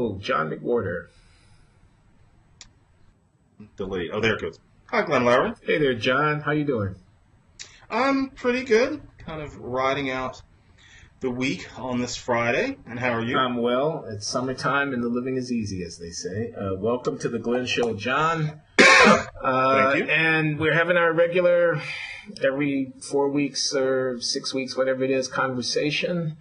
Show, John McWhorter. Delayed. Oh, there it goes. Hi, Glenn Loury. Hey there, John. How you doing? I'm pretty good. Kind of riding out the week on this Friday. And how are you? I'm well. It's summertime and the living is easy, as they say. Welcome to the Glenn Show, John. Thank you. And we're having our regular, every 4 weeks or 6 weeks, whatever it is, conversation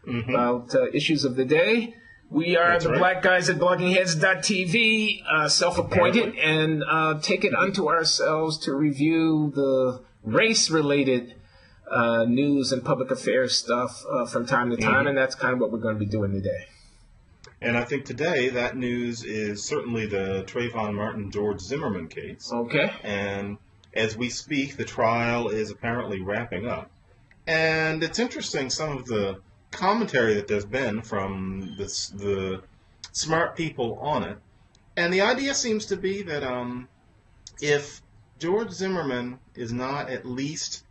about issues of the day. We are the Black Guys at bloggingheads.tv, self-appointed, and take it unto ourselves to review the race-related news and public affairs stuff from time to time, and that's kind of what we're going to be doing today. And I think today that news is certainly the Trayvon Martin, George Zimmerman case. Okay. And as we speak, the trial is apparently wrapping up. And it's interesting, some of the commentary that there's been from the smart people on it. And the idea seems to be that if George Zimmerman is not at least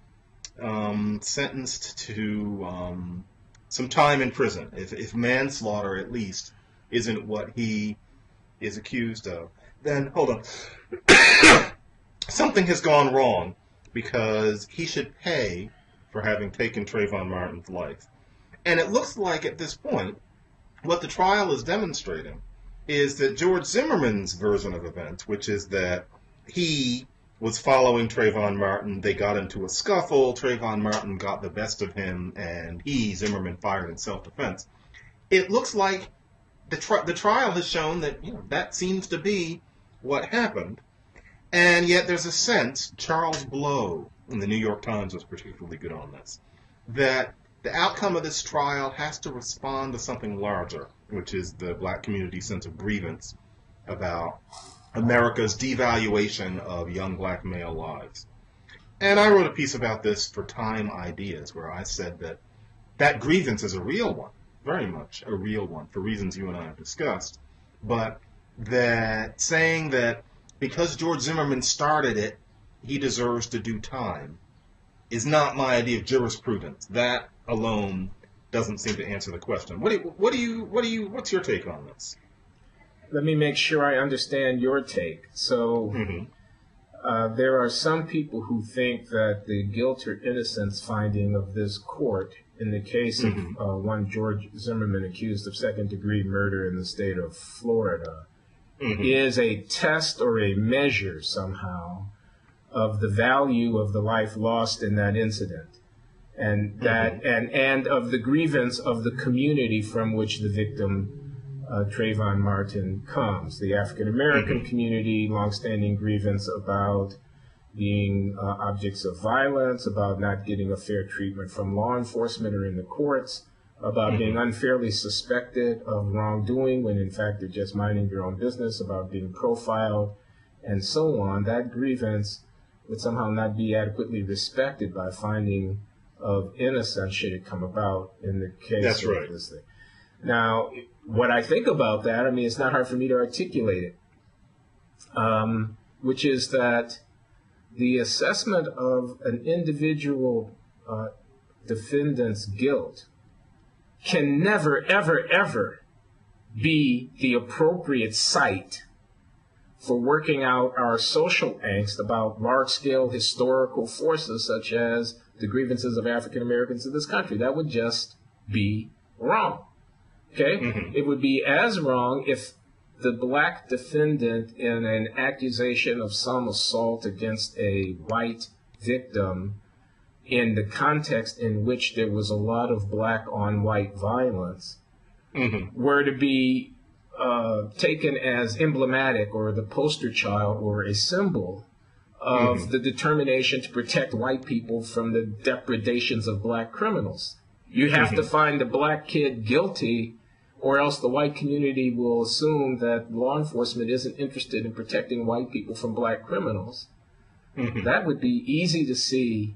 sentenced to some time in prison, if manslaughter at least isn't what he is accused of, then, hold on, something has gone wrong, because he should pay for having taken Trayvon Martin's life. And it looks like at this point, what the trial is demonstrating is that George Zimmerman's version of events, which is that he was following Trayvon Martin, they got into a scuffle, Trayvon Martin got the best of him, and Zimmerman, fired in self-defense. It looks like the trial has shown that that seems to be what happened. And yet there's a sense, Charles Blow in the New York Times was particularly good on this, that the outcome of this trial has to respond to something larger, which is the black community's sense of grievance about America's devaluation of young black male lives. And I wrote a piece about this for Time Ideas, where I said that that grievance is a real one, very much a real one, for reasons you and I have discussed, but that saying that because George Zimmerman started it, he deserves to do time, is not my idea of jurisprudence. That alone doesn't seem to answer the question. What's your take on this? Let me make sure I understand your take. So there are some people who think that the guilt or innocence finding of this court in the case of one George Zimmerman accused of second-degree murder in the state of Florida is a test or a measure somehow of the value of the life lost in that incident, and that and of the grievance of the community from which the victim Trayvon Martin comes, the African American community, longstanding grievance about being objects of violence, about not getting a fair treatment from law enforcement or in the courts, about being unfairly suspected of wrongdoing when in fact they're just minding their own business, about being profiled, and so on. That grievance would somehow not be adequately respected by finding of innocence should it come about in the case of this thing. Now, what I think about that, I mean, it's not hard for me to articulate it, which is that the assessment of an individual defendant's guilt can never, ever, ever be the appropriate site for working out our social angst about large-scale historical forces such as the grievances of African Americans in this country. That would just be wrong. Okay? It would be as wrong if the black defendant in an accusation of some assault against a white victim in the context in which there was a lot of black on white violence were to be taken as emblematic or the poster child or a symbol of the determination to protect white people from the depredations of black criminals. You have to find the black kid guilty, or else the white community will assume that law enforcement isn't interested in protecting white people from black criminals. That would be easy to see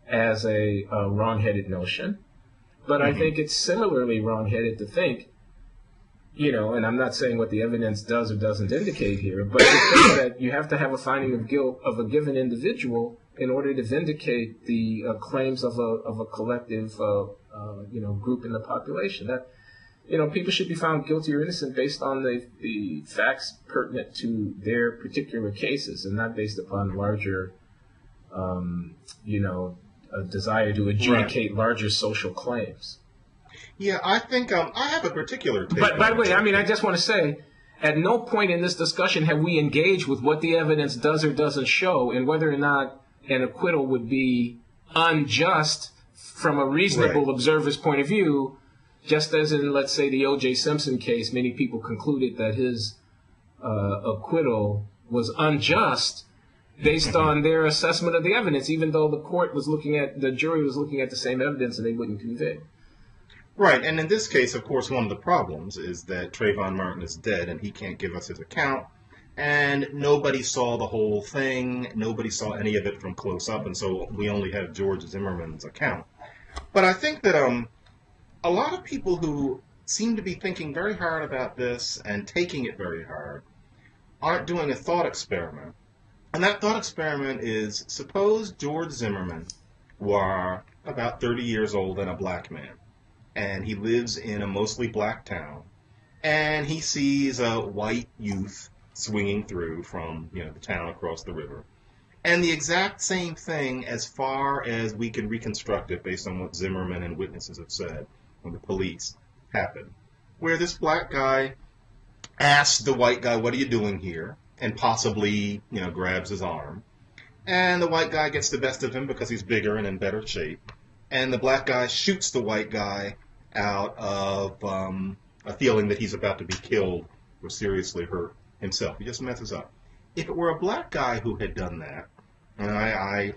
as a wrong-headed notion. But I think it's similarly wrong-headed to think, and I'm not saying what the evidence does or doesn't indicate here, but to think that you have to have a finding of guilt of a given individual in order to vindicate the claims of a collective, group in the population. That people should be found guilty or innocent based on the facts pertinent to their particular cases and not based upon larger, a desire to adjudicate larger social claims. Yeah, I think I have a particular take. But by the way, I just want to say, at no point in this discussion have we engaged with what the evidence does or doesn't show and whether or not an acquittal would be unjust from a reasonable observer's point of view, just as in, let's say, the O.J. Simpson case, many people concluded that his acquittal was unjust based on their assessment of the evidence, even though the jury was looking at the same evidence and they wouldn't convict. Right, and in this case, of course, one of the problems is that Trayvon Martin is dead and he can't give us his account, and nobody saw the whole thing, nobody saw any of it from close up, and so we only have George Zimmerman's account. But I think that a lot of people who seem to be thinking very hard about this and taking it very hard aren't doing a thought experiment. And that thought experiment is, suppose George Zimmerman were about 30 years old and a black man, and he lives in a mostly black town, and he sees a white youth swinging through from the town across the river. And the exact same thing, as far as we can reconstruct it based on what Zimmerman and witnesses have said, or the police, happened. Where this black guy asks the white guy, "What are you doing here?" and possibly, grabs his arm. And the white guy gets the best of him because he's bigger and in better shape. And the black guy shoots the white guy out of a feeling that he's about to be killed or seriously hurt himself. He just messes up. If it were a black guy who had done that, and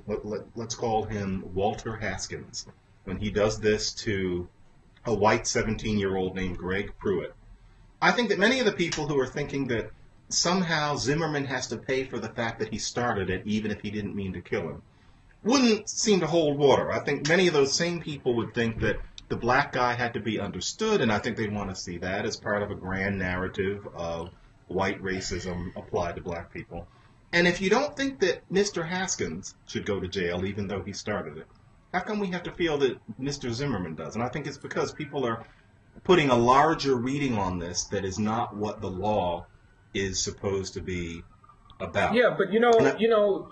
let's call him Walter Haskins, when he does this to a white 17-year-old named Greg Pruitt, I think that many of the people who are thinking that somehow Zimmerman has to pay for the fact that he started it, even if he didn't mean to kill him, wouldn't seem to hold water. I think many of those same people would think that the black guy had to be understood, and I think they want to see that as part of a grand narrative of white racism applied to black people. And if you don't think that Mr. Haskins should go to jail, even though he started it, how come we have to feel that Mr. Zimmerman does? And I think it's because people are putting a larger reading on this that is not what the law is supposed to be about. Yeah, but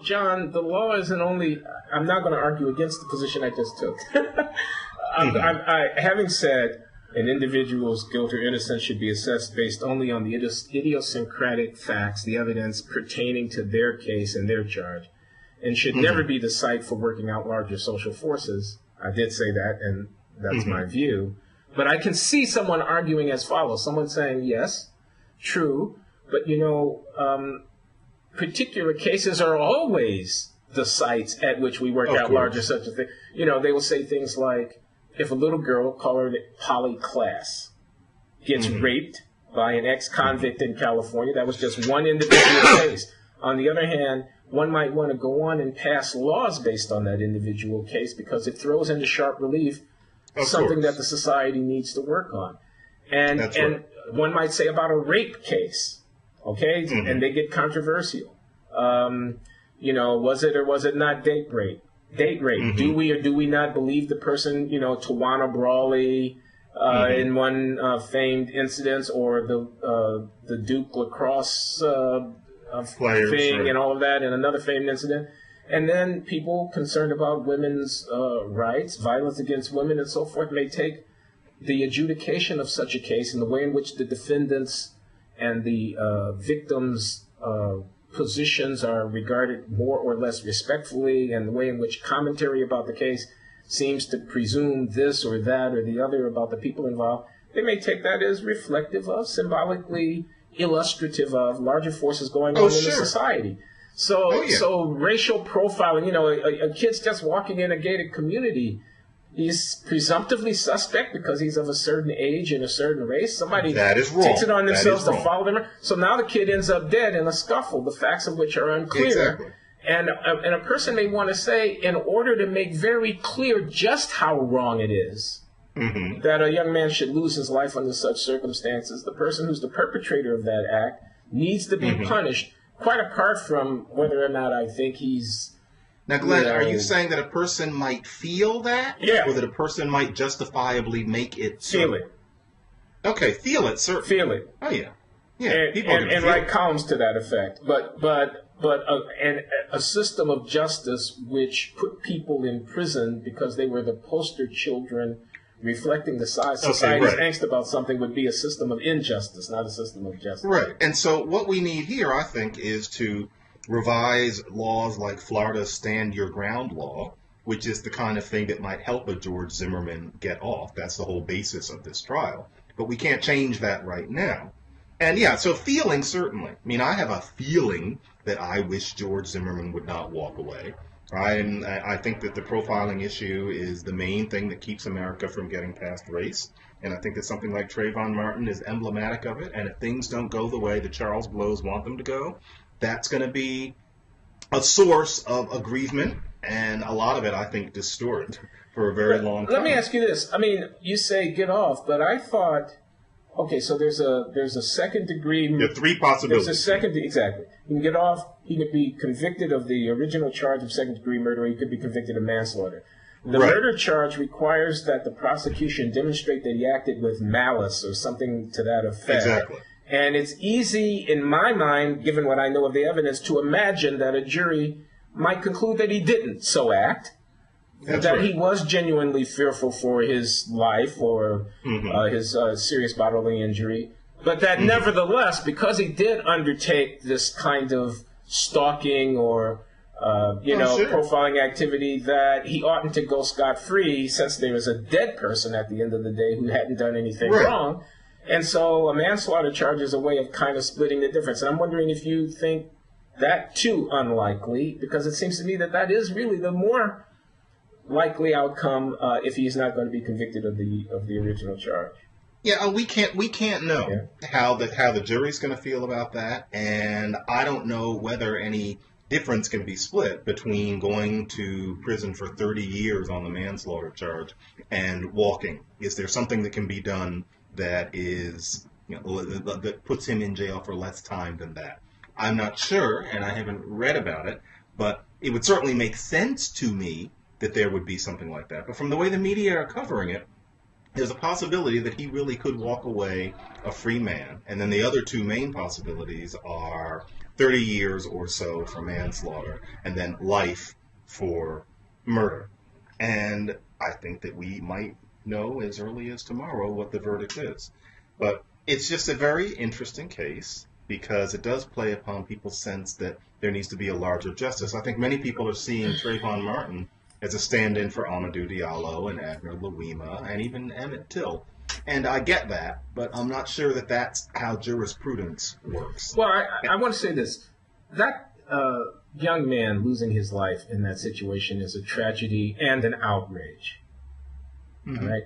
John, the law isn't only. I'm not going to argue against the position I just took. Having said an individual's guilt or innocence should be assessed based only on the idiosyncratic facts, the evidence pertaining to their case and their charge, and should never be the site for working out larger social forces. I did say that, and that's my view. But I can see someone arguing as follows. Someone saying, yes, true, but particular cases are always the sites at which we work out larger such a thing. They will say things like, if a little girl colored Polly Class gets raped by an ex-convict in California, that was just one individual case. On the other hand, one might want to go on and pass laws based on that individual case because it throws into sharp relief something that the society needs to work on. And one might say about a rape case, okay, and they get controversial. Was it or was it not date rape? Date rape. Do we or do we not believe the person, Tawana Brawley in one famed incident, or the Duke lacrosse thing and all of that in another famed incident? And then people concerned about women's rights, violence against women and so forth, may take the adjudication of such a case and the way in which the defendants and the victims' positions are regarded more or less respectfully, and the way in which commentary about the case seems to presume this or that or the other about the people involved, they may take that as reflective of, symbolically illustrative of larger forces going on in the society. So racial profiling, a kid's just walking in a gated community. He's presumptively suspect because he's of a certain age and a certain race. Somebody takes it on themselves to follow them. So now the kid ends up dead in a scuffle, the facts of which are unclear. Exactly. And a person may want to say, in order to make very clear just how wrong it is that a young man should lose his life under such circumstances, the person who's the perpetrator of that act needs to be punished, quite apart from whether or not I think he's... Now, Glenn, are you saying that a person might feel that? Yeah. Or that a person might justifiably make it so? Feel it. Okay, feel it, certainly. Feel it. Oh, yeah. Yeah, And write columns to that effect. But a system of justice which put people in prison because they were the poster children reflecting the society's angst about something would be a system of injustice, not a system of justice. Right. And so what we need here, I think, is to revise laws like Florida's Stand Your Ground law, which is the kind of thing that might help a George Zimmerman get off. That's the whole basis of this trial. But we can't change that right now. And yeah, so feeling, certainly. I mean, I have a feeling that I wish George Zimmerman would not walk away. I think that the profiling issue is the main thing that keeps America from getting past race. And I think that something like Trayvon Martin is emblematic of it. And if things don't go the way the Charles Blows want them to go, that's going to be a source of aggrievement. And a lot of it, I think, distorted for a very long time. Let me ask you this. I mean, you say get off, but I thought... Okay, so there's a second degree. There are three possibilities. There's a second, exactly. He can get off. He could be convicted of the original charge of second degree murder. Or he could be convicted of manslaughter. The murder charge requires that the prosecution demonstrate that he acted with malice or something to that effect. Exactly. And it's easy, in my mind, given what I know of the evidence, to imagine that a jury might conclude that he didn't so act. That he was genuinely fearful for his life or his serious bodily injury, but that nevertheless, because he did undertake this kind of stalking or profiling activity, that he oughtn't to go scot-free since there was a dead person at the end of the day who hadn't done anything wrong. And so a manslaughter charge is a way of kind of splitting the difference. And I'm wondering if you think that too unlikely, because it seems to me that that is really the more likely outcome if he's not going to be convicted of the original charge. Yeah, we can't know how the jury's going to feel about that, and I don't know whether any difference can be split between going to prison for 30 years on the manslaughter charge and walking. Is there something that can be done that is that puts him in jail for less time than that? I'm not sure, and I haven't read about it, but it would certainly make sense to me that there would be something like that. But from the way the media are covering it, there's a possibility that he really could walk away a free man. And then the other two main possibilities are 30 years or so for manslaughter and then life for murder. And I think that we might know as early as tomorrow what the verdict is. But it's just a very interesting case because it does play upon people's sense that there needs to be a larger justice. I think many people are seeing Trayvon Martin as a stand-in for Amadou Diallo and Abner Louima and even Emmett Till. And I get that, but I'm not sure that that's how jurisprudence works. Well, I want to say this. That young man losing his life in that situation is a tragedy and an outrage. Right?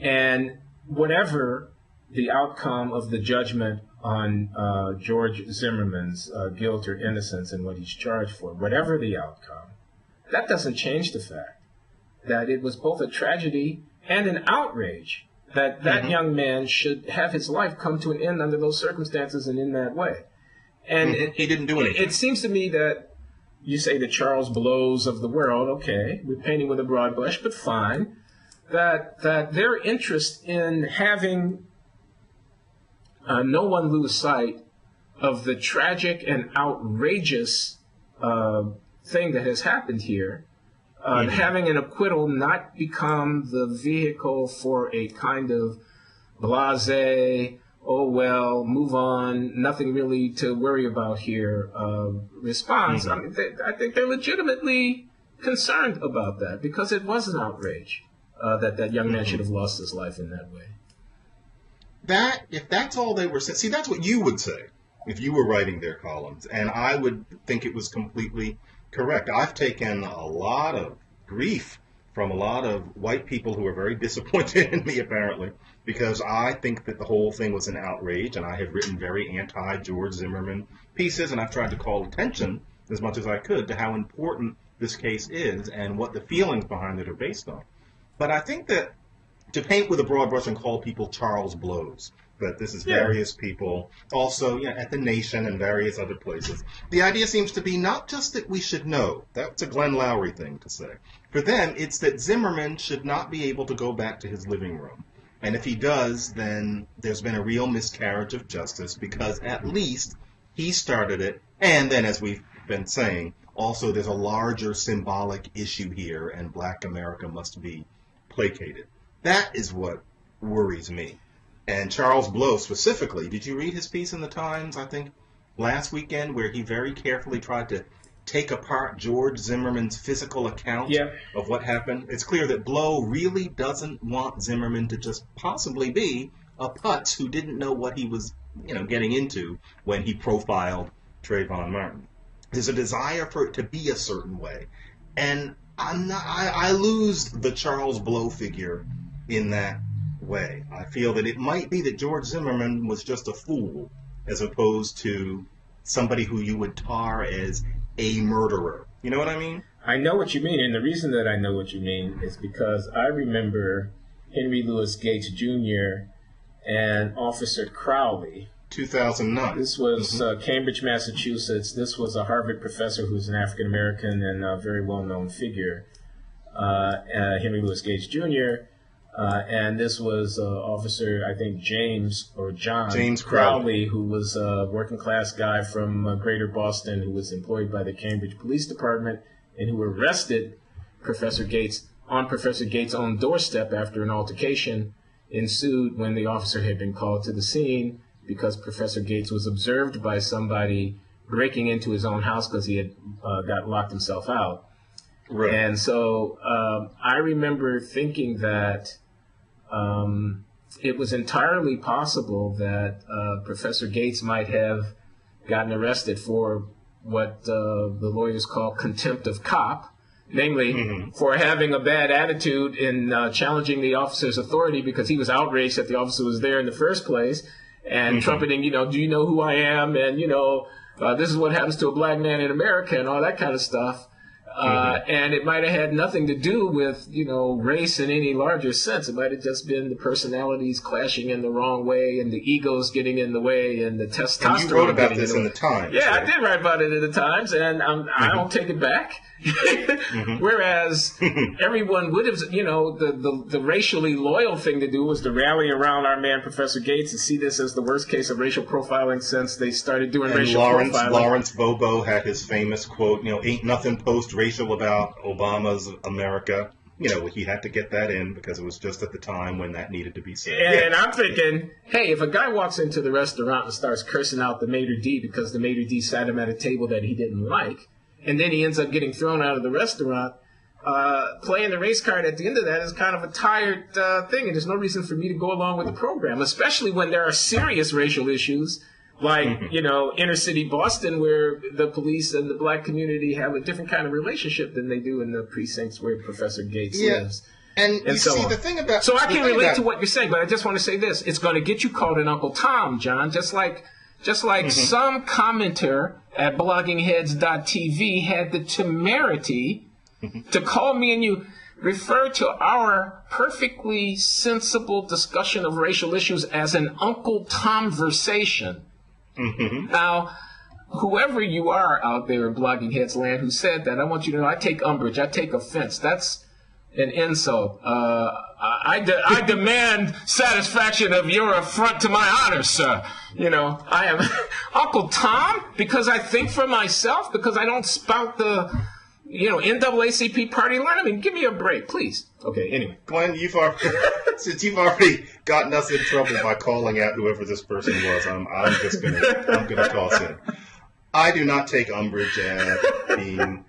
And whatever the outcome of the judgment on George Zimmerman's guilt or innocence and what he's charged for, whatever the outcome, that doesn't change the fact that it was both a tragedy and an outrage that that young man should have his life come to an end under those circumstances and in that way. And he didn't do anything. It seems to me that you say the Charles Blows of the world, okay, we're painting with a broad brush, but fine, that their interest in having no one lose sight of the tragic and outrageous thing that has happened here, having an acquittal not become the vehicle for a kind of blasé, oh well, move on, nothing really to worry about here response. I mean, I think they're legitimately concerned about that because it was an outrage that young man should have lost his life in that way. If that's all they were saying, see, that's what you would say if you were writing their columns, and I would think it was completely correct. I've taken a lot of grief from a lot of white people who are very disappointed in me, apparently, because I think that the whole thing was an outrage, and I have written very anti-George Zimmerman pieces, and I've tried to call attention as much as I could to how important this case is and what the feelings behind it are based on. But I think that to paint with a broad brush and call people Charles Blows, that this is various people, also at the Nation and various other places. The idea seems to be not just that we should know. That's a Glenn Loury thing to say. For them, it's that Zimmerman should not be able to go back to his living room And if he does, then there's been a real miscarriage of justice, because at least he started it. And then, as we've been saying, also there's a larger symbolic issue here, and Black America must be placated. That is what worries me. And Charles Blow specifically, did you read his piece in the Times, I think, last weekend, where he very carefully tried to take apart George Zimmerman's physical account of what happened? It's clear that Blow really doesn't want Zimmerman to just possibly be a putz who didn't know what he was, getting into when he profiled Trayvon Martin. There's a desire for it to be a certain way. And I lose the Charles Blow figure in that way. I feel that it might be that George Zimmerman was just a fool, as opposed to somebody who you would tar as a murderer. You know what I mean? I know what you mean, and the reason that I know what you mean is because I remember Henry Louis Gates Jr. and Officer Crowley. 2009. This was Cambridge, Massachusetts. This was a Harvard professor who's an African-American and a very well-known figure, Henry Louis Gates Jr., and this was Officer, I think, James Crowley, who was a working-class guy from Greater Boston who was employed by the Cambridge Police Department and who arrested Professor Gates on Professor Gates' own doorstep after an altercation ensued when the officer had been called to the scene because Professor Gates was observed by somebody breaking into his own house because he had got locked himself out. Right. And so I remember thinking that it was entirely possible that Professor Gates might have gotten arrested for what the lawyers call contempt of cop, namely for having a bad attitude in challenging the officer's authority because he was outraged that the officer was there in the first place and trumpeting, do you know who I am? And, this is what happens to a black man in America and all that kind of stuff. And it might have had nothing to do with, race in any larger sense. It might have just been the personalities clashing in the wrong way and the egos getting in the way and the testosterone. And you wrote about this in the Times. Yeah, right? I did write about it in the Times, and I don't take it back. Whereas everyone would have, the racially loyal thing to do was to rally around our man Professor Gates and see this as the worst case of racial profiling since they started doing racial profiling. Lawrence Bobo had his famous quote, ain't nothing post-racial about Obama's America. He had to get that in because it was just at the time when that needed to be said. And I'm thinking, hey, if a guy walks into the restaurant and starts cursing out the maitre d' because the maitre d' sat him at a table that he didn't like, and then he ends up getting thrown out of the restaurant, playing the race card at the end of that is kind of a tired thing, and there's no reason for me to go along with the program, especially when there are serious racial issues like, inner city Boston, where the police and the black community have a different kind of relationship than they do in the precincts where Professor Gates lives. And you see, the thing about... So I can relate to what you're saying, but I just want to say this. It's going to get you called an Uncle Tom, John, just like some commenter at bloggingheads.tv had the temerity to call me and you refer to our perfectly sensible discussion of racial issues as an Uncle Tom-versation. Now, whoever you are out there in Blogging Heads land who said that, I want you to know I take umbrage, I take offense. That's an insult. I demand satisfaction of your affront to my honor, sir. I am Uncle Tom because I think for myself, because I don't spout the, NAACP party line. I mean, give me a break, please. Okay, anyway. Glenn, since you've already gotten us in trouble by calling out whoever this person was, I'm gonna toss in. I do not take umbrage at being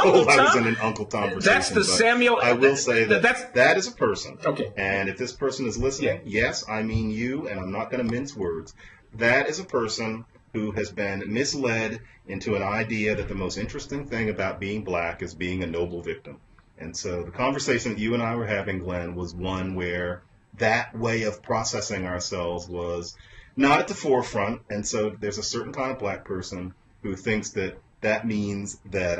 told I was in an Uncle Tom conversation. That's the Samuel. I will say that is a person. Okay. And if this person is listening, yes, I mean you, and I'm not going to mince words. That is a person who has been misled into an idea that the most interesting thing about being black is being a noble victim. And so the conversation that you and I were having, Glenn, was one where that way of processing ourselves was not at the forefront. And so there's a certain kind of black person who thinks that means that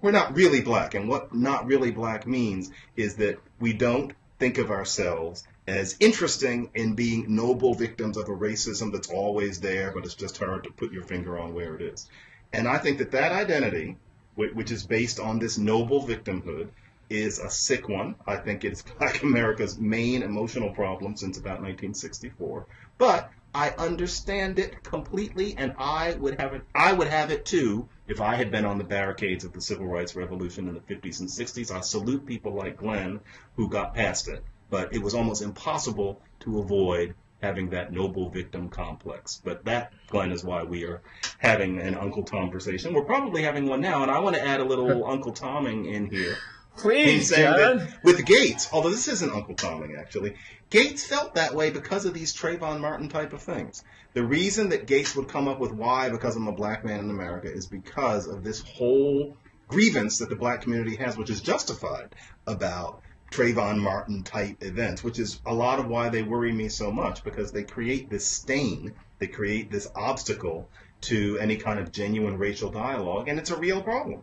we're not really black. And what not really black means is that we don't think of ourselves as interesting in being noble victims of a racism that's always there, but it's just hard to put your finger on where it is. And I think that identity, which is based on this noble victimhood, is a sick one. I think it's Black America's main emotional problem since about 1964. But I understand it completely, and I would have it too if I had been on the barricades of the Civil Rights Revolution in the 50s and 60s. I salute people like Glenn who got past it. But it was almost impossible to avoid having that noble victim complex. But that, Glenn, is why we are having an Uncle Tom conversation. We're probably having one now, and I want to add a little Uncle Toming in here. Please, John. With Gates, although this isn't Uncle Toming, actually, Gates felt that way because of these Trayvon Martin type of things. The reason that Gates would come up with why, because I'm a black man in America, is because of this whole grievance that the black community has, which is justified, about Trayvon Martin type events, which is a lot of why they worry me so much, because they create this stain, they create this obstacle to any kind of genuine racial dialogue, and it's a real problem.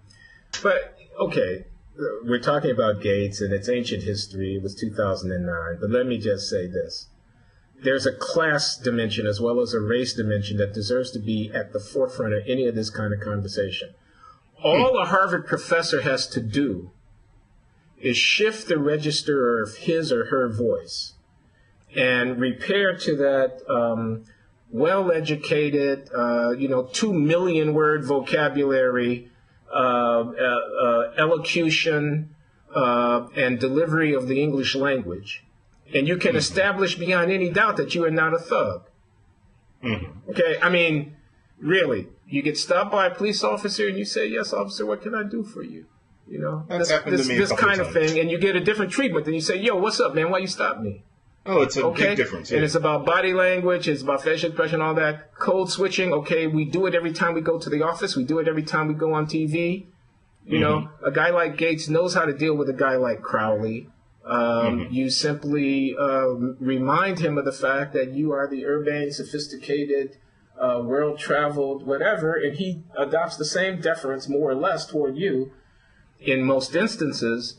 But, okay, we're talking about Gates, and it's ancient history. It was 2009. But let me just say this. There's a class dimension as well as a race dimension that deserves to be at the forefront of any of this kind of conversation. All a Harvard professor has to do is shift the register of his or her voice and repair to that well-educated, 2 million word vocabulary, elocution, and delivery of the English language. And you can establish beyond any doubt that you are not a thug. Mm-hmm. Okay, I mean, really, you get stopped by a police officer and you say, "Yes, officer, what can I do for you?" You know, this kind of thing, and you get a different treatment. Then you say, "Yo, what's up, man? Why you stop me?" Oh, it's a big difference. Yeah. And it's about body language, it's about facial expression, all that. Code switching, okay, we do it every time we go to the office. We do it every time we go on TV. You know, a guy like Gates knows how to deal with a guy like Crowley. You simply remind him of the fact that you are the urbane, sophisticated, world-traveled, whatever, and he adopts the same deference, more or less, toward you in most instances.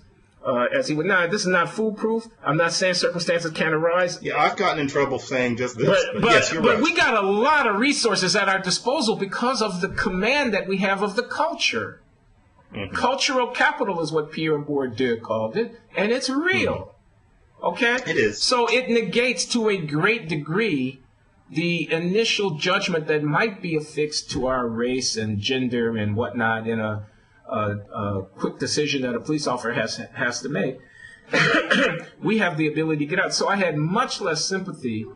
As he would. Now, this is not foolproof. I'm not saying circumstances can't arise. Yeah, I've gotten in trouble saying just this. But yes, you're right. But we got a lot of resources at our disposal because of the command that we have of the culture. Mm-hmm. Cultural capital is what Pierre Bourdieu called it, and it's real. Mm-hmm. Okay? It is. So it negates to a great degree the initial judgment that might be affixed to our race and gender and whatnot in a quick decision that a police officer has to make. We have the ability to get out. So I had much less sympathy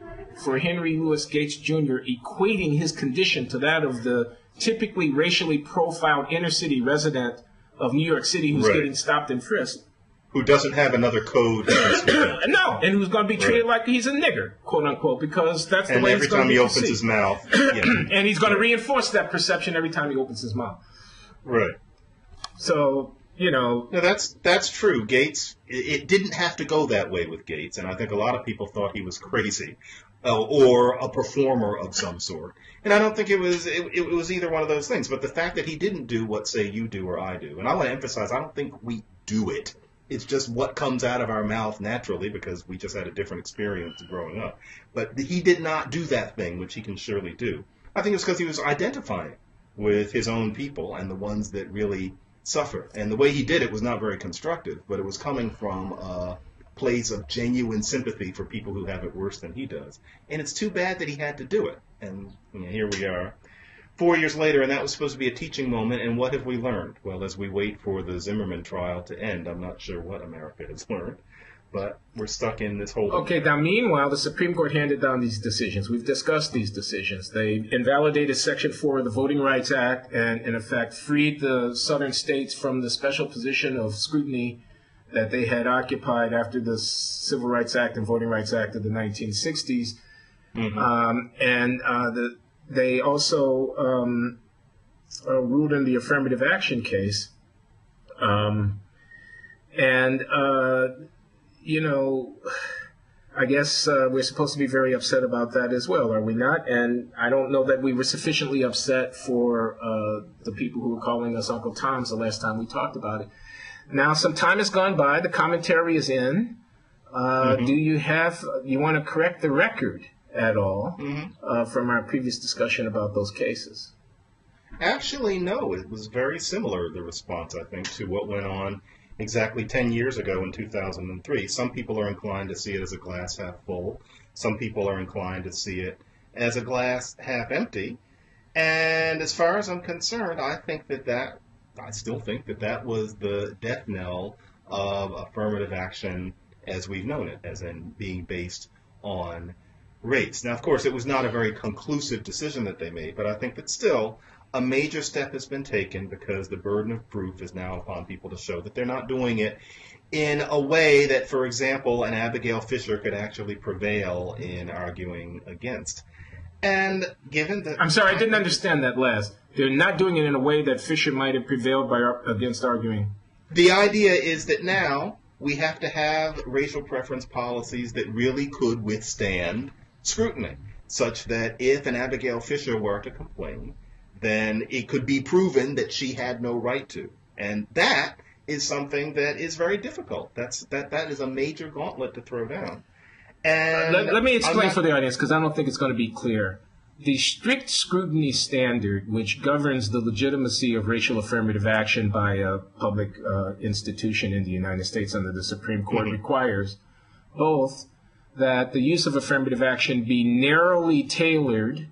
for Henry Louis Gates Jr. equating his condition to that of the typically racially profiled inner city resident of New York City who's getting stopped and frisked. Who doesn't have another code. No, and who's going to be treated like he's a nigger, quote unquote, because that's the way every it's going to be time he opens his mouth. Yeah. And he's going to reinforce that perception every time he opens his mouth. Right. So, you know. No, that's true. Gates, it didn't have to go that way with Gates, and I think a lot of people thought he was crazy or a performer of some sort. And I don't think it was either one of those things. But the fact that he didn't do what, say, you do or I do, and I want to emphasize, I don't think we do it. It's just what comes out of our mouth naturally because we just had a different experience growing up. But he did not do that thing, which he can surely do. I think it's because he was identifying with his own people and the ones that really suffer. And the way he did it was not very constructive, but it was coming from a place of genuine sympathy for people who have it worse than he does. And it's too bad that he had to do it. And here we are, 4 years later, and that was supposed to be a teaching moment. And what have we learned? Well, as we wait for the Zimmerman trial to end, I'm not sure what America has learned. But we're stuck in this whole... Okay, now meanwhile, the Supreme Court handed down these decisions. We've discussed these decisions. They invalidated Section 4 of the Voting Rights Act and, in effect, freed the southern states from the special position of scrutiny that they had occupied after the Civil Rights Act and Voting Rights Act of the 1960s. Mm-hmm. They also ruled in the affirmative action case. You know, I guess we're supposed to be very upset about that as well, are we not? And I don't know that we were sufficiently upset for the people who were calling us Uncle Toms the last time we talked about it. Now, some time has gone by. The commentary is in. Do you want to correct the record at all from our previous discussion about those cases? Actually, no. It was very similar, the response, I think, to what went on exactly 10 years ago in 2003. Some people are inclined to see it as a glass half full. Some people are inclined to see it as a glass half empty. And as far as I'm concerned, I still think that was the death knell of affirmative action as we've known it, as in being based on race. Now, of course, it was not a very conclusive decision that they made, but I think that still a major step has been taken because the burden of proof is now upon people to show that they're not doing it in a way that, for example, an Abigail Fisher could actually prevail in arguing against. And given that... I'm sorry, I didn't understand that last. They're not doing it in a way that Fisher might have prevailed against arguing. The idea is that now we have to have racial preference policies that really could withstand scrutiny, such that if an Abigail Fisher were to complain, then it could be proven that she had no right to. And that is something that is very difficult. That is a major gauntlet to throw down. And let me explain for the audience, because I don't think it's going to be clear. The strict scrutiny standard, which governs the legitimacy of racial affirmative action by a public institution in the United States under the Supreme Court, requires both that the use of affirmative action be narrowly tailored,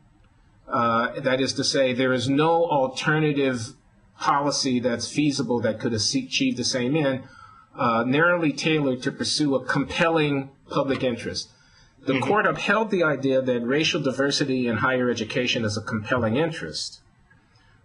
that is to say, there is no alternative policy that's feasible that could achieve the same end, narrowly tailored to pursue a compelling public interest. The court upheld the idea that racial diversity in higher education is a compelling interest,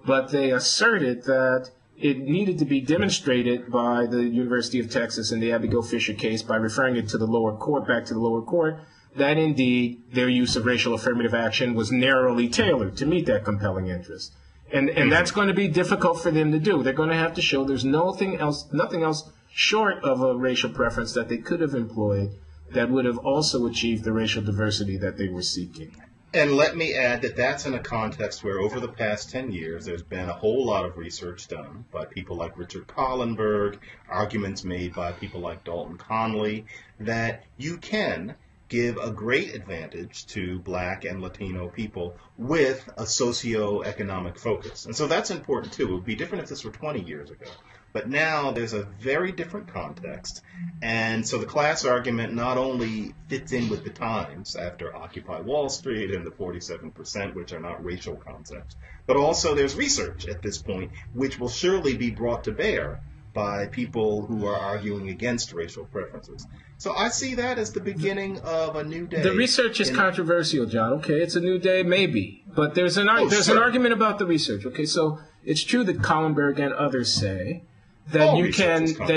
but they asserted that it needed to be demonstrated by the University of Texas in the Abigail Fisher case by referring it to the lower court, back to the lower court, that indeed their use of racial affirmative action was narrowly tailored to meet that compelling interest. And that's going to be difficult for them to do. They're going to have to show there's nothing else short of a racial preference that they could have employed that would have also achieved the racial diversity that they were seeking. And let me add that that's in a context where over the past 10 years, there's been a whole lot of research done by people like Richard Collenberg, arguments made by people like Dalton Conley, that you can give a great advantage to Black and Latino people with a socioeconomic focus. And so that's important too. It would be different if this were 20 years ago. But now there's a very different context. And so the class argument not only fits in with the times after Occupy Wall Street and the 47%, which are not racial concepts, but also there's research at this point, which will surely be brought to bear by people who are arguing against racial preferences. So I see that as the beginning of a new day. The research is controversial, John. Okay, it's a new day, maybe. But there's an argument about the research. Okay, so it's true that Collenberg and others say that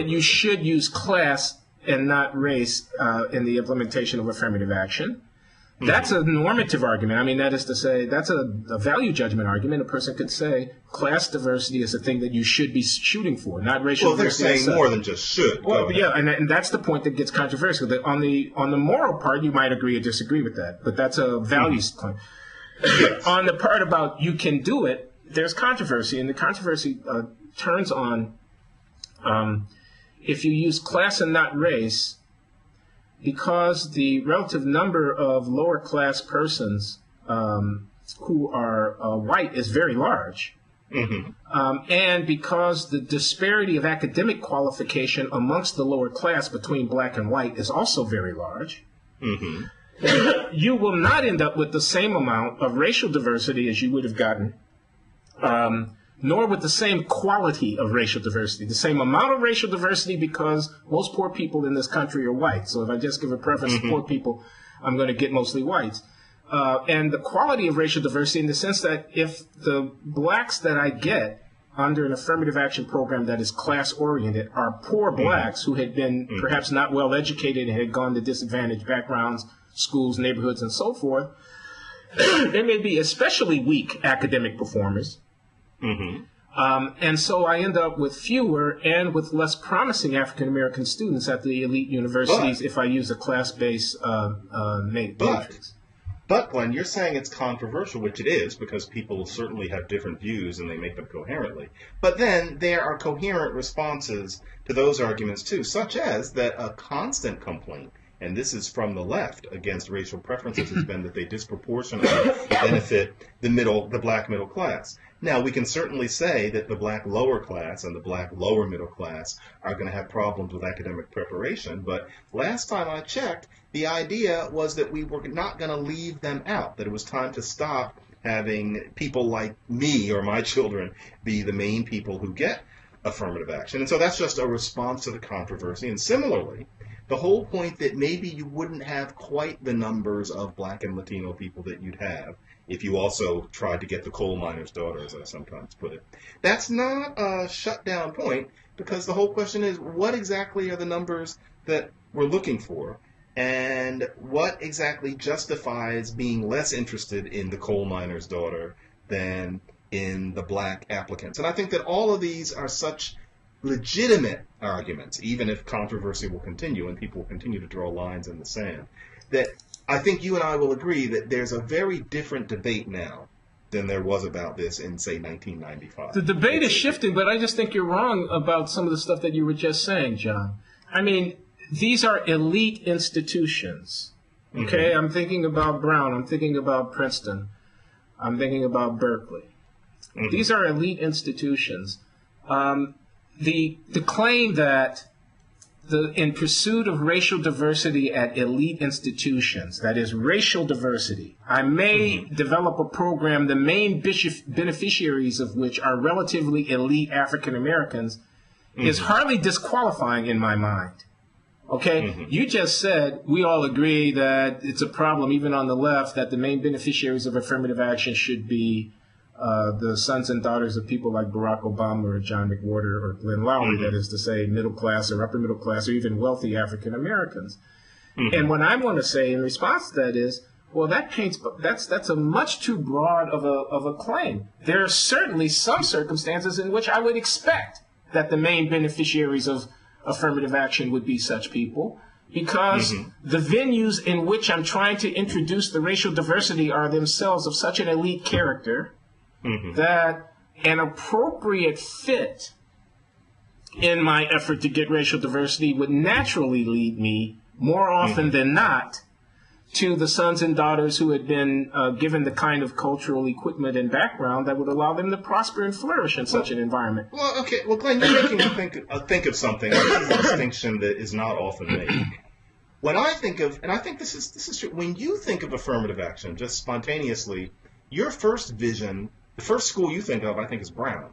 you should use class and not race in the implementation of affirmative action. That's a normative argument. I mean, that is to say, that's a value judgment argument. A person could say class diversity is a thing that you should be shooting for, not racial diversity. Well, they're saying more than just should. Well, yeah, and that's the point that gets controversial. That on the moral part, you might agree or disagree with that, but that's a values point. Yes. On the part about you can do it, there's controversy, and the controversy turns on if you use class and not race, because the relative number of lower class persons who are white is very large. And because the disparity of academic qualification amongst the lower class between Black and white is also very large, you will not end up with the same amount of racial diversity as you would have gotten, nor with the same quality of racial diversity. The same amount of racial diversity because most poor people in this country are white. So if I just give a preference to poor people, I'm going to get mostly whites. And the quality of racial diversity in the sense that if the Blacks that I get under an affirmative action program that is class-oriented are poor Blacks who had been perhaps not well educated and had gone to disadvantaged backgrounds, schools, neighborhoods, and so forth, they may be especially weak academic performers. And so I end up with fewer and with less promising African-American students at the elite universities if I use a class-based matrix. But, Glenn, you're saying it's controversial, which it is, because people certainly have different views and they make them coherently. But then there are coherent responses to those arguments, too, such as that a constant complaint and this is from the left against racial preferences, has been that they disproportionately benefit the black middle class. Now, we can certainly say that the black lower class and the black lower middle class are going to have problems with academic preparation, but last time I checked, the idea was that we were not going to leave them out, that it was time to stop having people like me or my children be the main people who get affirmative action. And so that's just a response to the controversy. And similarly, the whole point that maybe you wouldn't have quite the numbers of black and Latino people that you'd have if you also tried to get the coal miner's daughter, as I sometimes put it. That's not a shut-down point, because the whole question is, what exactly are the numbers that we're looking for? And what exactly justifies being less interested in the coal miner's daughter than in the black applicants? And I think that all of these are such legitimate arguments, even if controversy will continue and people will continue to draw lines in the sand, that I think you and I will agree that there's a very different debate now than there was about this in, say, 1995. The debate is shifting, but I just think you're wrong about some of the stuff that you were just saying, John. I mean, these are elite institutions. Okay, I'm thinking about Brown. I'm thinking about Princeton. I'm thinking about Berkeley. These are elite institutions. The claim that in pursuit of racial diversity at elite institutions, that is racial diversity, I may develop a program, the main beneficiaries of which are relatively elite African Americans, is hardly disqualifying in my mind. Okay, you just said we all agree that it's a problem, even on the left, that the main beneficiaries of affirmative action should be the sons and daughters of people like Barack Obama or John McWhorter or Glenn Loury, that is to say middle class or upper middle class or even wealthy African Americans. And what I want to say in response to that is, well, that's a much too broad of a claim. There are certainly some circumstances in which I would expect that the main beneficiaries of affirmative action would be such people, because the venues in which I'm trying to introduce the racial diversity are themselves of such an elite character that an appropriate fit in my effort to get racial diversity would naturally lead me, more often than not, to the sons and daughters who had been given the kind of cultural equipment and background that would allow them to prosper and flourish in such an environment. Well, okay. Well, Glenn, you're making me think of something. This is a distinction that is not often made. When I think of, and I think this is true, when you think of affirmative action, just spontaneously, your first vision, the first school you think of, I think, is Brown.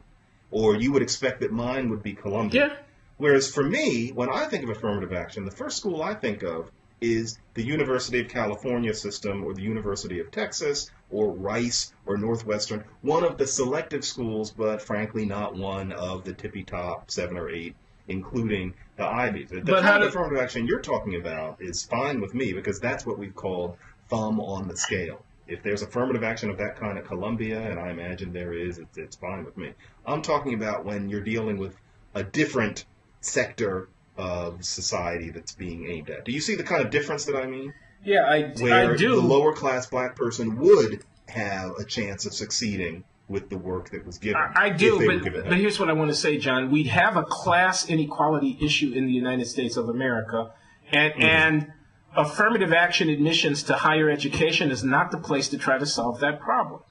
Or you would expect that mine would be Columbia. Yeah. Whereas for me, when I think of affirmative action, the first school I think of is the University of California system, or the University of Texas, or Rice, or Northwestern, one of the selective schools, but frankly not one of the tippy-top 7 or 8, including the Ivies. The kind of affirmative action you're talking about is fine with me, because that's what we've called thumb on the scale. If there's affirmative action of that kind at Columbia, and I imagine there is, it's fine with me. I'm talking about when you're dealing with a different sector of society that's being aimed at. Do you see the kind of difference that I mean? Yeah, I do. Where the lower class black person would have a chance of succeeding with the work that was given. I do, but here's what I want to say, John. We have a class inequality issue in the United States of America, and affirmative action admissions to higher education is not the place to try to solve that problem.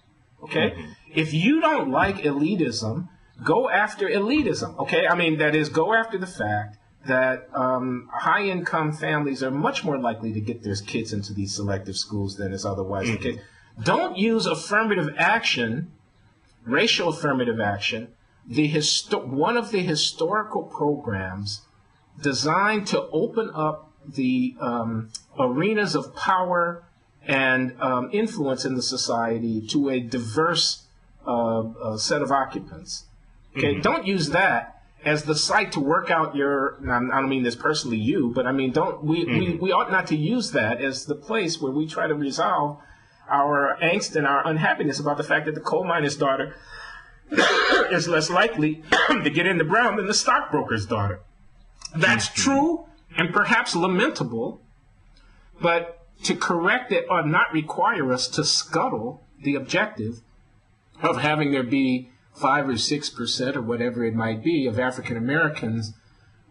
Okay? If you don't like elitism, go after elitism. Okay? I mean, that is, go after the fact that high-income families are much more likely to get their kids into these selective schools than is otherwise the case. Don't use affirmative action, racial affirmative action, one of the historical programs designed to open up the arenas of power and influence in the society to a diverse set of occupants. Okay, don't use that as the site to work out your, I don't mean this personally you, but I mean, we ought not to use that as the place where we try to resolve our angst and our unhappiness about the fact that the coal miner's daughter is less likely to get into Brown than the stockbroker's daughter. That's true and perhaps lamentable, but to correct it ought not require us to scuttle the objective of having there be 5 or 6% or whatever it might be of African Americans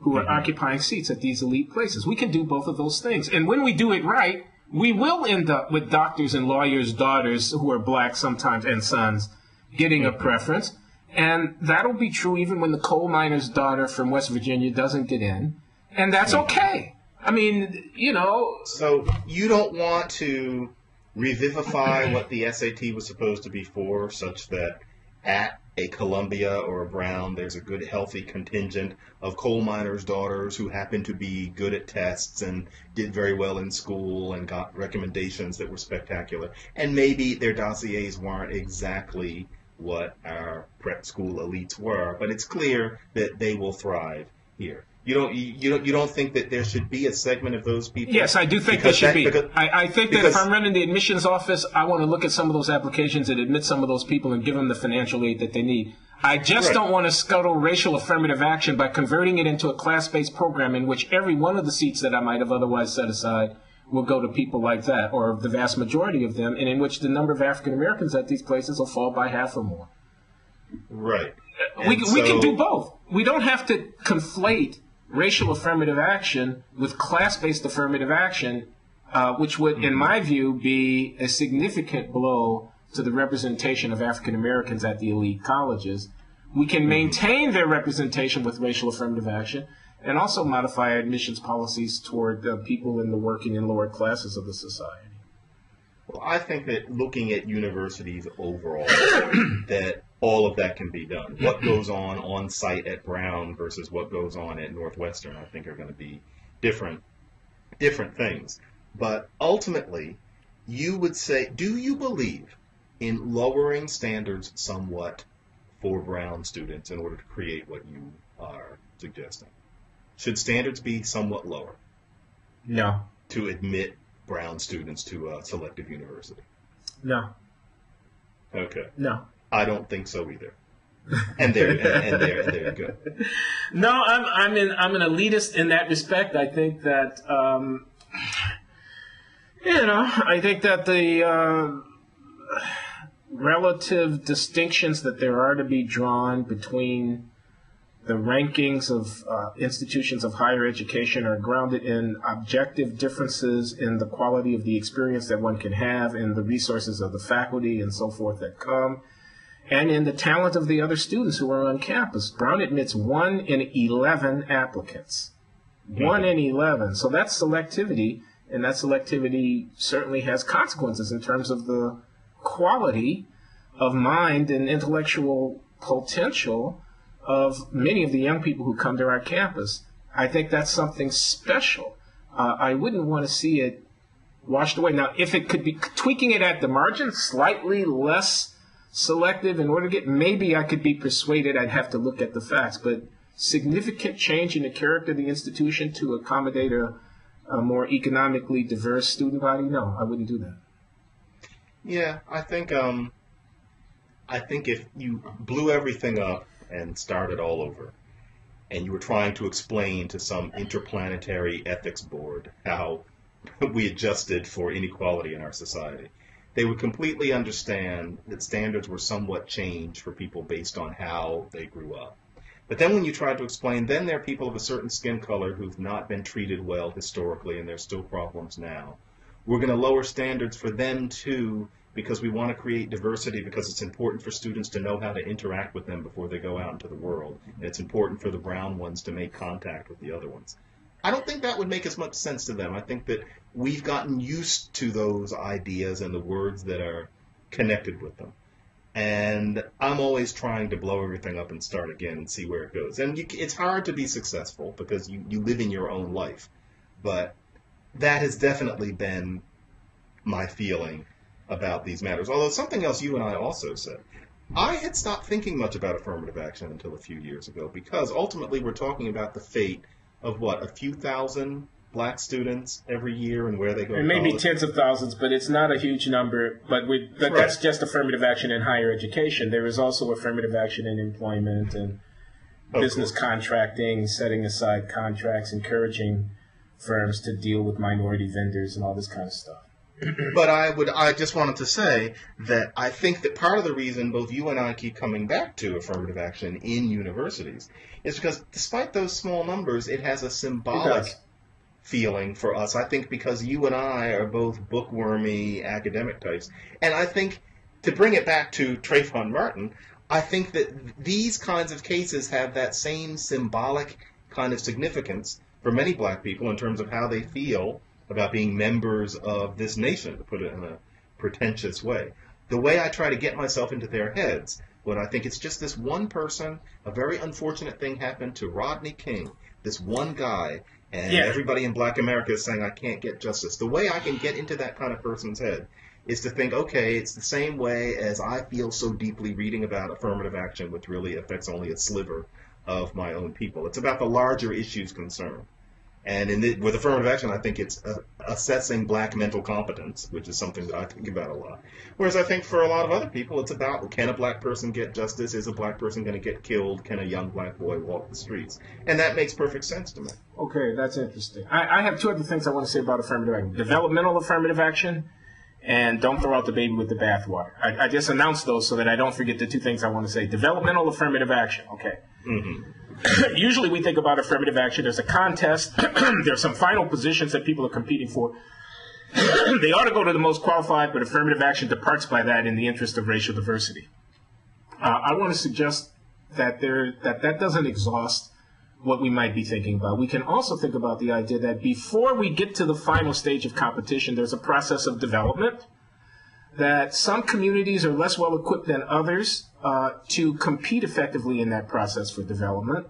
who are occupying seats at these elite places. We can do both of those things. And when we do it right, we will end up with doctors and lawyers' daughters who are black sometimes and sons getting a preference. And that'll be true even when the coal miner's daughter from West Virginia doesn't get in. And that's okay. I mean, you know. So you don't want to revivify what the SAT was supposed to be for, such that at a Columbia or a Brown, there's a good, healthy contingent of coal miners' daughters who happen to be good at tests and did very well in school and got recommendations that were spectacular. And maybe their dossiers weren't exactly what our prep school elites were, but it's clear that they will thrive here. You don't think that there should be a segment of those people? Yes, I do think there should be. I think that if I'm running the admissions office, I want to look at some of those applications and admit some of those people and give them the financial aid that they need. I just don't want to scuttle racial affirmative action by converting it into a class-based program in which every one of the seats that I might have otherwise set aside will go to people like that, or the vast majority of them, and in which the number of African Americans at these places will fall by half or more. Right. We can do both. We don't have to conflate racial affirmative action with class-based affirmative action, which would, in my view, be a significant blow to the representation of African Americans at the elite colleges. We can maintain their representation with racial affirmative action and also modify admissions policies toward people in the working and lower classes of the society. Well, I think that looking at universities overall, that all of that can be done. What goes on site at Brown versus what goes on at Northwestern, I think, are going to be different things. But ultimately, you would say, do you believe in lowering standards somewhat for Brown students in order to create what you are suggesting? Should standards be somewhat lower? No. To admit Brown students to a selective university? No. Okay. No. I don't think so either. And there you go. No, I'm an elitist in that respect. I think that I think that the relative distinctions that there are to be drawn between the rankings of institutions of higher education are grounded in objective differences in the quality of the experience that one can have, in the resources of the faculty and so forth that come, and in the talent of the other students who are on campus. Brown admits 1 in 11 applicants. 1 in 11. So that's selectivity, and that selectivity certainly has consequences in terms of the quality of mind and intellectual potential of many of the young people who come to our campus. I think that's something special. I wouldn't want to see it washed away. Now, if it could be tweaking it at the margin, slightly less selective in order to get, maybe I could be persuaded. I'd have to look at the facts. But significant change in the character of the institution to accommodate a more economically diverse student body, no, I wouldn't do that. Yeah, I think if you blew everything up and started all over, and you were trying to explain to some interplanetary ethics board how we adjusted for inequality in our society, they would completely understand that standards were somewhat changed for people based on how they grew up. But then when you try to explain, then there are people of a certain skin color who've not been treated well historically, and there's still problems now. We're going to lower standards for them too, because we want to create diversity, because it's important for students to know how to interact with them before they go out into the world. And it's important for the brown ones to make contact with the other ones. I don't think that would make as much sense to them. I think that we've gotten used to those ideas and the words that are connected with them. And I'm always trying to blow everything up and start again and see where it goes. And it's hard to be successful because you live in your own life. But that has definitely been my feeling about these matters. Although something else you and I also said, I had stopped thinking much about affirmative action until a few years ago, because ultimately we're talking about the fate of a few thousand black students every year and where they go to maybe college. Tens of thousands, but it's not a huge number. But that's just affirmative action in higher education. There is also affirmative action in employment and business contracting, setting aside contracts, encouraging firms to deal with minority vendors and all this kind of stuff. But I just wanted to say that I think that part of the reason both you and I keep coming back to affirmative action in universities is because despite those small numbers, it has a symbolic feeling for us. I think because you and I are both bookwormy academic types. And I think, to bring it back to Trayvon Martin, I think that these kinds of cases have that same symbolic kind of significance for many black people in terms of how they feel about being members of this nation, to put it in a pretentious way. The way I try to get myself into their heads, when I think it's just this one person, a very unfortunate thing happened to Rodney King, this one guy, and everybody in black America is saying, I can't get justice. The way I can get into that kind of person's head is to think, okay, it's the same way as I feel so deeply reading about affirmative action, which really affects only a sliver of my own people. It's about the larger issues concerned. And with affirmative action, I think it's assessing black mental competence, which is something that I think about a lot. Whereas I think for a lot of other people, it's about, can a black person get justice? Is a black person going to get killed? Can a young black boy walk the streets? And that makes perfect sense to me. Okay, that's interesting. I have two other things I want to say about affirmative action. Developmental affirmative action, and don't throw out the baby with the bathwater. I just announced those so that I don't forget the two things I want to say. Developmental affirmative action, okay. Mm-hmm. Usually we think about affirmative action. There's a contest. There's some final positions that people are competing for. They ought to go to the most qualified, but affirmative action departs by that in the interest of racial diversity. I want to suggest that that doesn't exhaust what we might be thinking about. We can also think about the idea that before we get to the final stage of competition, there's a process of development, that some communities are less well equipped than others to compete effectively in that process for development,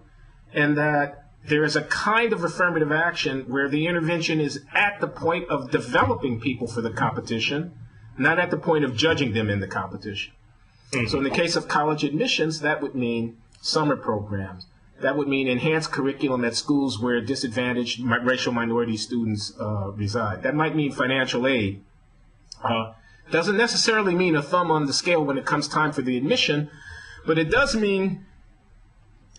and that there is a kind of affirmative action where the intervention is at the point of developing people for the competition, not at the point of judging them in the competition. Mm-hmm. So in the case of college admissions, that would mean summer programs. That would mean enhanced curriculum at schools where disadvantaged racial minority students reside. That might mean financial aid. Doesn't necessarily mean a thumb on the scale when it comes time for the admission, but it does mean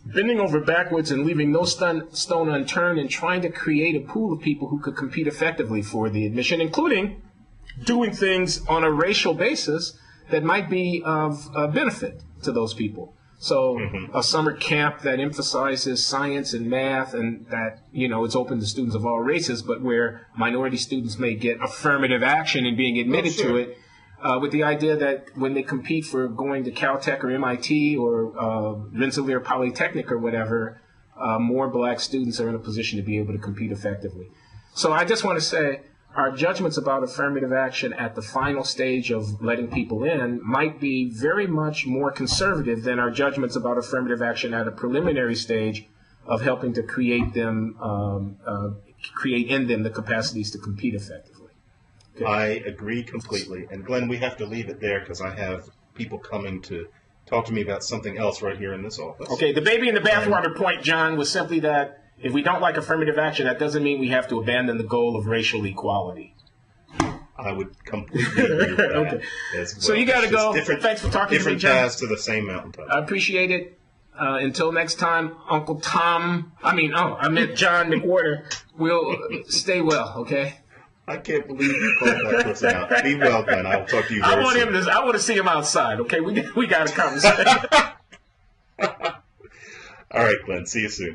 bending over backwards and leaving no stone unturned and trying to create a pool of people who could compete effectively for the admission, including doing things on a racial basis that might be of benefit to those people. So a summer camp that emphasizes science and math, and that, it's open to students of all races, but where minority students may get affirmative action in being admitted to it, with the idea that when they compete for going to Caltech or MIT or Rensselaer Polytechnic or whatever, more black students are in a position to be able to compete effectively. So I just want to say, our judgments about affirmative action at the final stage of letting people in might be very much more conservative than our judgments about affirmative action at a preliminary stage of helping to create them, create in them the capacities to compete effectively. Okay. I agree completely. And Glenn, we have to leave it there because I have people coming to talk to me about something else right here in this office. Okay, the baby in the bathwater point, John, was simply that if we don't like affirmative action, that doesn't mean we have to abandon the goal of racial equality. I would completely agree with that. Okay. As well. So you got to go. Thanks for talking to me, John. Different paths to the same mountaintop. I appreciate it. Until next time, Uncle Tom. I meant John McWhorter. We'll stay well, okay? I can't believe you called that person out. Be well, Glenn. I'll talk to you very soon. I want to see him outside, okay? We got a conversation. All right, Glenn. See you soon.